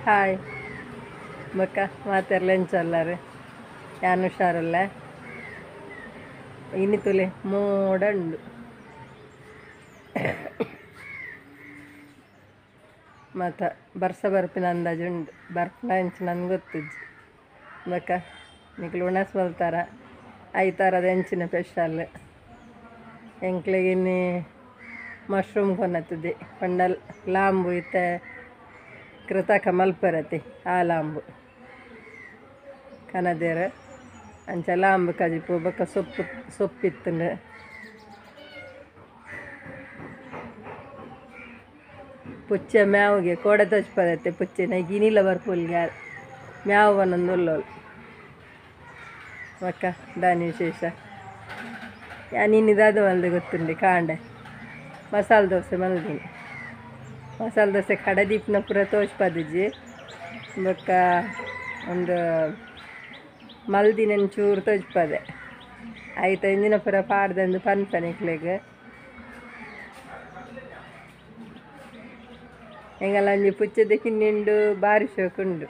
Hi ಬಕ್ಕ ಮಾತೆರ್ಲ ಎಂಚಲ್ಲಾರು ಯಾನು ಹುಷಾರಲ್ಲ ಇನಿ ತುಲೆ ಮೋಡ ಉಂಡು ಮತ್ತು ಬರ್ಪಿನ ಅಂದಾಜು ಉಂಡು ಬರ್ಪನ ಹೆಂಚು ನನಗೆ ಗೊತ್ತಿಜ್ಜಿ ಬಕ್ಕ ನಿಕ್ಲು ಉಣಸ್ ಬಲ್ತಾರ ಐತಾರದ ಹೆಂಚಿನ ಸ್ಪೆಷಲ್ ಎಂಕ್ಲಿಗೆ ಇನ್ನಿ ಮಶ್ರೂಮ್ ಕೊನತ್ತದೆ ಪಂಡಲ್ ಲಾಂಬು ಇತ್ತೆ ಕೃತಕ ಮಲ್ಪರತಿ ಆ ಲಾಂಬು ಕನದೇರ ಅಂಚ ಲಾಂಬು ಕಜಿಪು ಬೊಕ್ಕ ಸೊಪ್ಪಿತ್ತುಂಡು ಪುಚ್ಚ ಮ್ಯಾವ್ಗೆ ಕೋಡೆ ತೋಚ್ಪದತ್ತೆ ಪುಚ್ಚೆನ ಗಿನಿಲ ಬರ್ಪುಲ್ಗೆ ಮ್ಯಾವ್ ಒಂದೊಂದು ಉಲ್ಲೋಳು ಮಕ್ಕ ದಾನಿ ವಿಶೇಷ ಇನ್ನಿದಾದ ಮಲ್ದೆ ಗೊತ್ತುಂಡಿ ಕಾಂಡೆ ಮಸಾಲೆ ದೋಸೆ ಮಲ್ದಿನಿ ಮಸಾಲೆ ದೋಸೆ ಕಡದೀಪ್ನ ಪೂರ ತೋಚ್ಪದಿಜ್ಜಿ ಬೊಕ್ಕ ಒಂದು ಮಲ್ದಿನ ಚೂರು ತೋಚ್ಪದೆ ಆಯ್ತು ಇಂದಿನ ಪೂರ ಪಾಡ್ದಂದು ಪನ್ಪನಿಕ್ಲೆಗೆ ಹೆಂಗಲ್ಲ ಅಂಜಿ ಪುಚ್ಚದ ಕಿನ್ನಿಂಡು ಬಾರಿ ಶೋಕುಂಡು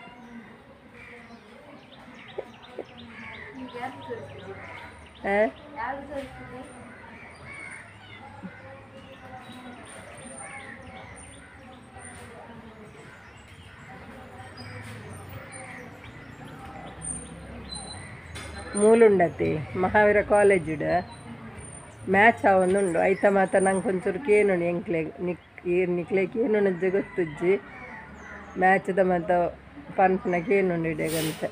ಮೂಲುಂಡತಿ ಮಹಾವೀರ ಕಾಲೇಜುಡ ಮ್ಯಾಚ್ ಅವೊಂದುಂಡು ಐತ ಮಾತ ನಂಗೆ ಒಂಚೂರು ಕೇನುಂಡು ಎಂಕ್ಲೆಗ್ ನಿಕ್ಲೆಗ್ ಏನುಂಡಜ್ಜಿ ಗೊತ್ತುಜ್ಜಿ ಮ್ಯಾಚ್ದ ಮತ್ತು ಪನ್ಪನ ಕೇನುಂಡು ಇಡೆಗಂತೆ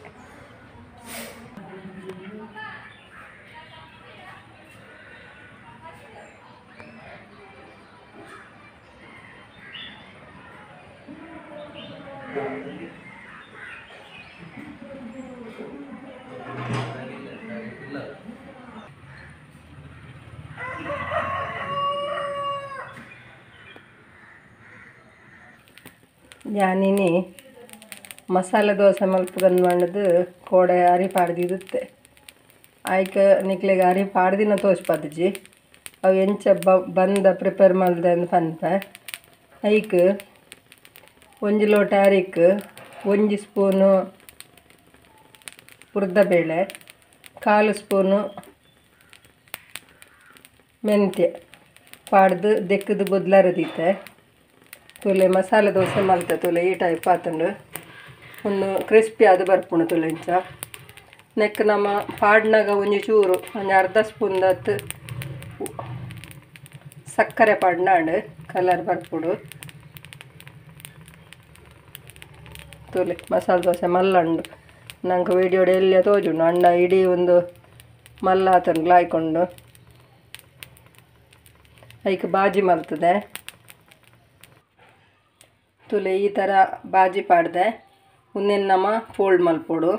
ഞാനിനി ಮಸಾಲೆ ದೋಸೆ ಮಲ್ಪುಗನ್ ಮಾಡೋದು ಕೋಡೆ ಅರಿ ಪಾಡ್ದಿರುತ್ತೆ ಆಯ್ಕೆ ನಿಕ್ಲೆಗೆ ಅರಿ ಪಾಡ್ದಿನ ತೋಚ್ಪದ್ಜಿ ಅವು ಎಂಚ ಬಂದ ಪ್ರಿಪೇರ್ ಮಾಡಿದೆ ಅಂತ ಪನ್ಪೆ ಐಕ್ ಒಂಜಿ ಲೋಟ ಅರಿಕ್ 1 ಸ್ಪೂನು ಉರ್ದಬೇಳೆ 1/4 ಸ್ಪೂನು ಮೆಂತ್ಯ ಪಾಡ್ದು ದೆಕ್ಕದು ಬೊದ್ಲರದೀತೆ ತುಲೆ ಮಸಾಲೆ ದೋಸೆ ಮಲ್ತೆ ತುಲೆ ಈ ಟೈಪ್ ಆತಂಡು ಒಂದು ಕ್ರಿಸ್ಪಿ ಅದು ಬರ್ಪುಣು ತುಲೆ ಇಂಚ ನೆಕ್ ನಮ್ಮ ಪಾಡ್ನಾಗ ಒಂಜಿ ಚೂರು ಒಂದು ಅರ್ಧ ಸ್ಪೂನ್ದತ್ತು ಸಕ್ಕರೆ ಪಾಡ್ನಾಡು ಕಲರ್ ಬರ್ಪುಡು ತುಲೆ ಮಸಾಲೆ ದೋಸೆ ಮಲ್ಲಂಡು ನಂಗೆ ವೀಡಿಯೋಡ್ ಎಲ್ಲಿಯ ತೋಜುಂಡು ಅಣ್ಣ ಇಡೀ ಒಂದು ಮಲ್ಲ ಆತಂಡು ಲಾಯ್ಕೊಂಡು ಐಕ್ ಬಾಜಿ ಮಲ್ತದೆ ತುಲೆ ಈ ಥರ ಬಾಜಿ ಪಾಡ್ದೆ ಉನ್ನೆನ್ ನಮ ಫೋಲ್ಡ್ ಮಲ್ಪೊಡು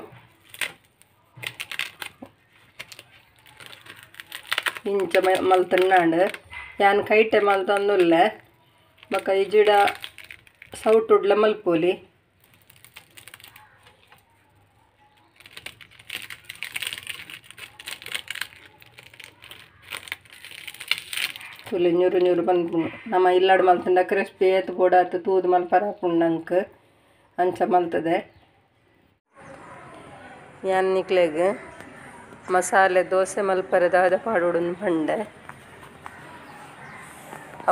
ಇಂಚ ಮಲ್ತಣ್ಣಾಂಡು ಯಾನ್ ಕೈಟೆ ಮಲ್ತಂದುಲ್ಲೆ ಬೊಕ ಇಜಿಡ ಸೌಟುಡ್ಲ ಮಲ್ಪೊಲಿ ತುಲೆ ñೂರು ñೂರು ಬಂದ್ಪುಣು ನಮ್ಮ ಇಲ್ಲಾಡು ಮಲ್ತಂಡ ಕ್ರಿಸ್ಪಿ ಏತು ಬೋಡಾತು ತೂದು ಮಲ್ಪರ ಪುಣ್ಣಂಕ್ ಅಂಚ ಮಲ್ತದೆ ಯಾನ್ ನಿಕ್ಲೆಗ್ ಮಸಾಲೆ ದೋಸೆ ಮಲ್ಪರದಾದ ಪಾಡೋಡು ಪಂಡೆ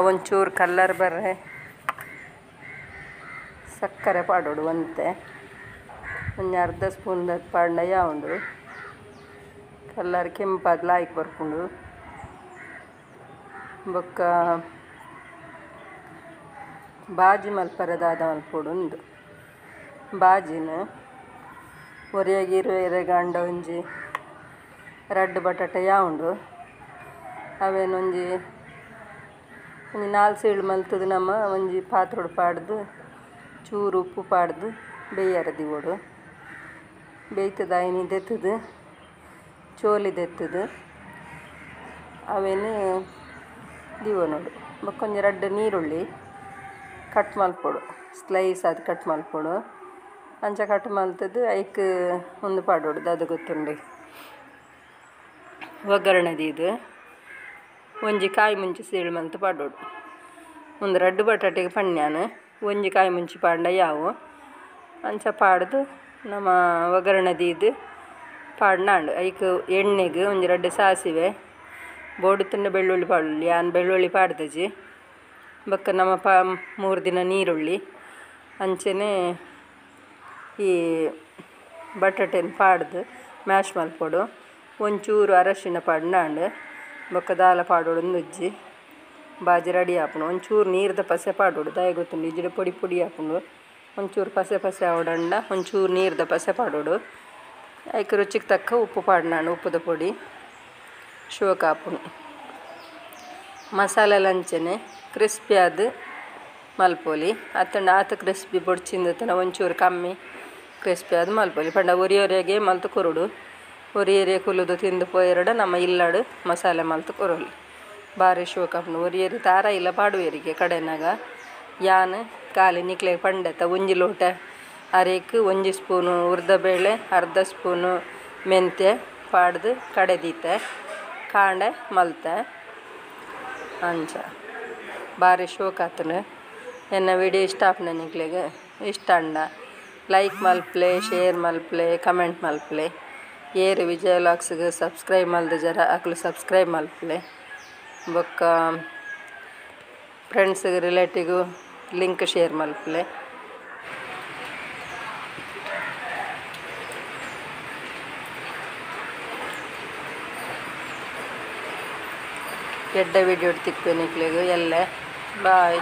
ಅವೊಂಚೂರು ಕಲ್ಲರ್ ಬರ್ರೆ ಸಕ್ಕರೆ ಪಾಡೋಡು ಅಂತೆ ಒಂದು ಅರ್ಧ ಸ್ಪೂನ್ದ ಪಾಡ್ನ ಯಾವಂಡು ಕಲ್ಲರ್ ಕೆಂಪಾದ ಲಾಯ್ಕ್ ಬರ್ಪುಂಡು ಬೊಕ್ಕ ಬಾಜಿ ಮಲ್ಪರದಾದ ಮಲ್ಪೊಡು ಉಂದು ಬಾಜಿನ ಒರಿಯಾಗಿರು ಎರೆಗಾಂಡ ಒಂಜಿ ರಡ್ಡ್ ಬಟಾಟೆ ಯಾವುಂಡು ಅವೇನೊಂಜಿ 4 ಸೀಳು ಮಲ್ತದು ನಮ್ಮ ಒಂಜಿ ಪಾತ್ರೋಡು ಪಾಡ್ದು ಚೂರು ಉಪ್ಪು ಪಾಡ್ದು ಬೇಯರದಿವೋಡು ಬೇಯ್ತದ ಐನಿ ದೆತ್ತದು ಚೋಲಿ ದೆತ್ತದು ಅವೇನು ದಿವನೋಡು ಬೊಕ್ಕೊಂಜಿ ರಡ್ಡ್ ನೀರುಳ್ಳಿ ಕಟ್ ಮಲ್ಪೊಡು ಸ್ಲೈಸ್ ಅದು ಕಟ್ ಮಲ್ಪೊಡು ಅಂಚ ಕಟ್ ಮಲ್ತದು ಐಕ್ ಒಂದು ಪಾಡೋಡು ಅದು ಗೊತ್ತುಂಡು ಒಗ್ಗರಣೆ ದೀದು ಒಂಜಿ ಕಾಯಿ ಮುಂಚಿ ಸೀಳು ಮಲ್ತು ಪಾಡೋಡು ಒಂದು 2 ಬಟಾಟೆಗೆ ಪಣ್ಯಾನು ಒಂಜಿ ಕಾಯಿ ಮುಂಚಿ ಪಾಂಡ ಯಾವು ಅಂಚ ಪಾಡ್ದು ನಮ್ಮ ಒಗ್ಗರಣೆ ದೀದು ಪಾಡ್ನಾಂಡು ಐಕ್ ಎಣ್ಣೆಗೆ ಒಂಜಿ ರಡ್ಡ್ ಸಾಸಿವೆ ಬೋಡು ತಿನ್ನ ಬೆಳ್ಳುಳ್ಳಿ ಪಾಡುಳ್ಳಿ ಆನ್ ಬೆಳ್ಳುಳ್ಳಿ ಪಾಡ್ದಜಿ ಬೊಕ್ಕ ನಮ್ಮ 3 ದಿನ ನೀರುಳ್ಳಿ ಅಂಚನೆ ಈ ಬಟಾಟೆನ ಪಾಡ್ದು ಮ್ಯಾಶ್ ಮಲ್ಪೊಡು ಒಂಚೂರು ಅರಶಿನ ಪಾಡ್ನಾಂಡು ಬೊಕ್ಕ ದಾಲ ಪಾಡೋಡು ಉಜ್ಜಿ ಬಾಜಿ ರೆಡಿ ಆಪುಂಡು ಒಂಚೂರು ನೀರ್ದ ಪಸೆ ಪಾಡೋಡು ದಾಯ ಗೊತ್ತುಂಡು ಇಜ್ಜಿಡ ಪೊಡಿ ಪೊಡಿ ಆಪುಂಡು ಒಂಚೂರು ಪಸೆ ಪಸೆ ಆವಡಂಡ ಒಂಚೂರು ನೀರ್ದ ಪಸೆ ಪಾಡೋಡು ಐಕ್ ರುಚಿಗೆ ತಕ್ಕ ಉಪ್ಪು ಪಾಡ್ನಾಂಡು ಉಪ್ಪುದ ಪೊಡಿ ಶೋಕ್ ಆಪುಂಡು ಮಸಾಲೆ ಲಂಚನೆ ಕ್ರಿಸ್ಪಿ ಆದ್ ಮಲ್ಪೊಲಿ ಅತ್ತಂಡ ಆತ ಕ್ರಿಸ್ಪಿ ಬೊಡ್ಚಿಂದ ಒಂಚೂರು ಕಮ್ಮಿ ಕ್ರಿಸ್ಪಿ ಆದ್ ಮಲ್ಪೊಲಿ ಪಂಡ ಒರಿಯೊರೆಗೆ ಮಲ್ತು ಕೊರುಡು ಒರಿಯರೆ ಕುಲುದು ತಿಂದು ಪೋಯರಡ ನಮ್ಮ ಇಲ್ಲಾಡು ಮಸಾಲೆ ಮಲ್ತು ಕೊರೊಲಿ ಬಾರಿ ಶೋಕ್ ಆಪುಂಡು ಒರಿಯರಿ ತಾರ ಇಲ್ಲ ಪಾಡುವೆರಿಗೆ ಕಡೆನಾಗ ಯಾನ್ ಕಾಲಿ ನಿಕ್ಲೆ ಪಂಡೆತ ಒಂಜಿ ಲೋಟ ಅರೆಕ್ 1 ಸ್ಪೂನು ಉರ್ದಬೇಳೆ ಅರ್ಧ ಸ್ಪೂನು ಮೆಂತ್ಯ ಪಾಡ್ದು ಕಡೆದೀತೆ ಕಾಂಡೆ ಮಲ್ತೆ ಅಂಚ ಬಾರಿ ಶೋಕ್ ಆತನು ಎನ್ನ ವಿಡಿಯೋ ಇಷ್ಟ ಆಪುಂಡ ನಿಕ್ಲೆಗೆ ಇಷ್ಟ ಅಂಡ ಲೈಕ್ ಮಲ್ಪ್ಲೆ ಶೇರ್ ಮಲ್ಪ್ಲೆ ಕಮೆಂಟ್ ಮಲ್ಪ್ಲೆ ಏರು ವಿಜಯ ವ್ಲಾಗ್ಸ್ಗೆ ಸಬ್ಸ್ಕ್ರೈಬ್ ಮಲ್ದ ಜರ ಅಕ್ಲು ಸಬ್ಸ್ಕ್ರೈಬ್ ಮಲ್ಪ್ಲೆ ಬೊಕ್ಕ ಫ್ರೆಂಡ್ಸ್ಗೆ ರಿಲೇಟಿವ್ಗೂ ಲಿಂಕ್ ಶೇರ್ ಮಲ್ಪ್ಲೆ ಎಡ್ಡೆ ವಿಡಿಯೋ ತಿಕ್ಪೆ ನಿಕ್ಲೆಗೂ ಎಲ್ಲ ಬಾಯ್.